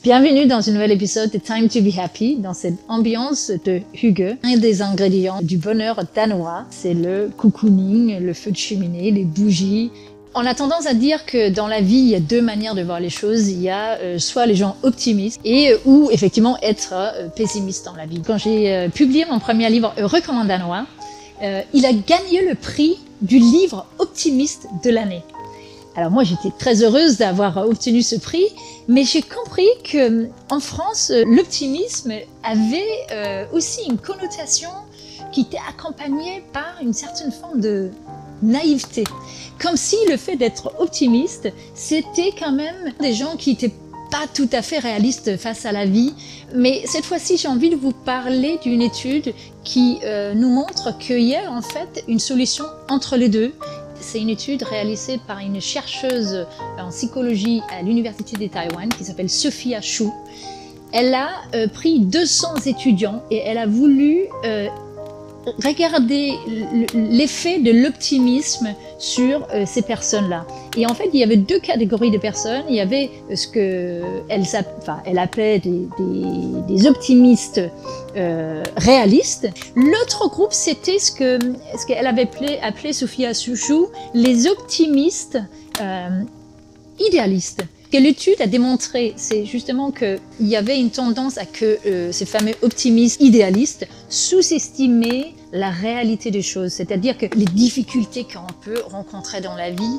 Bienvenue dans un nouvel épisode de Time to be Happy, dans cette ambiance de hygge. Un des ingrédients du bonheur danois, c'est le cocooning, le feu de cheminée, les bougies. On a tendance à dire que dans la vie, il y a deux manières de voir les choses. Il y a soit les gens optimistes ou effectivement être pessimiste dans la vie. Quand j'ai publié mon premier livre, Heureux comme un Danois, il a gagné le prix du livre optimiste de l'année. Alors moi, j'étais très heureuse d'avoir obtenu ce prix, mais j'ai compris que en France, l'optimisme avait aussi une connotation qui était accompagnée par une certaine forme de naïveté. Comme si le fait d'être optimiste, c'était quand même des gens qui n'étaient pas tout à fait réalistes face à la vie. Mais cette fois-ci, j'ai envie de vous parler d'une étude qui nous montre qu'il y a en fait une solution entre les deux. C'est une étude réalisée par une chercheuse en psychologie à l'université de Taïwan qui s'appelle Sophia Xu. Elle a pris 200 étudiants et elle a voulu regarder l'effet de l'optimisme sur ces personnes-là. Et en fait, il y avait deux catégories de personnes. Il y avait ce qu'elle appelait des optimistes réalistes. L'autre groupe, c'était ce qu'elle avait appelé Sophia Xu, les optimistes idéalistes. Ce que l'étude a démontré, c'est justement qu'il y avait une tendance à que ces fameux optimistes idéalistes sous-estimaient la réalité des choses, c'est-à-dire que les difficultés qu'on peut rencontrer dans la vie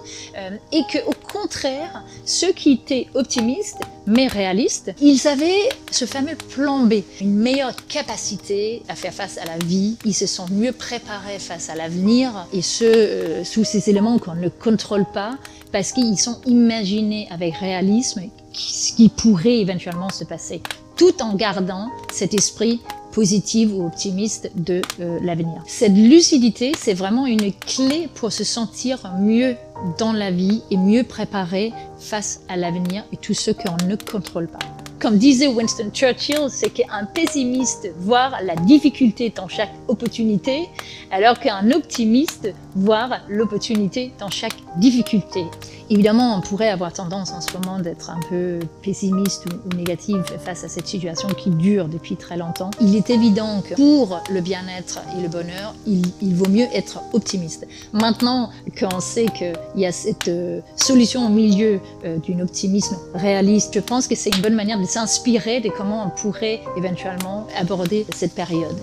et que, au contraire, ceux qui étaient optimistes mais réalistes, ils avaient ce fameux plan B, une meilleure capacité à faire face à la vie, ils se sont mieux préparés face à l'avenir et ce, sous ces éléments qu'on ne contrôle pas, parce qu'ils sont imaginés avec réalisme ce qui pourrait éventuellement se passer, tout en gardant cet esprit positif ou optimiste de l'avenir. Cette lucidité, c'est vraiment une clé pour se sentir mieux dans la vie et mieux préparé face à l'avenir et tout ce qu'on ne contrôle pas. Comme disait Winston Churchill, c'est qu'un pessimiste voit la difficulté dans chaque opportunité, alors qu'un optimiste voit l'opportunité dans chaque difficulté. Évidemment, on pourrait avoir tendance en ce moment d'être un peu pessimiste ou négatif face à cette situation qui dure depuis très longtemps. Il est évident que pour le bien-être et le bonheur, il vaut mieux être optimiste. Maintenant qu'on sait qu'il y a cette solution au milieu d'un optimisme réaliste, je pense que c'est une bonne manière de s'inspirer de comment on pourrait éventuellement aborder cette période.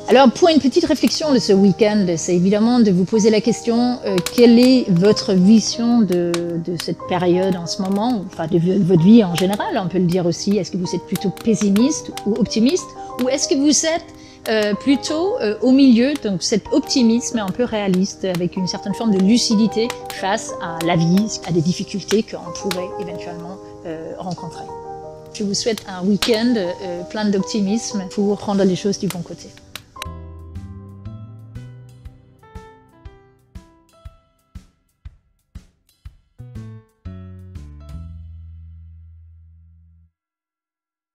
Alors, pour une petite réflexion de ce week-end, c'est évidemment de vous poser la question quelle est votre vision de cette période en ce moment, enfin de votre vie en général, on peut le dire aussi. Est-ce que vous êtes plutôt pessimiste ou optimiste, ou est-ce que vous êtes plutôt au milieu, donc cet optimisme un peu réaliste, avec une certaine forme de lucidité face à la vie, à des difficultés qu'on pourrait éventuellement rencontrer. Je vous souhaite un week-end plein d'optimisme pour rendre les choses du bon côté.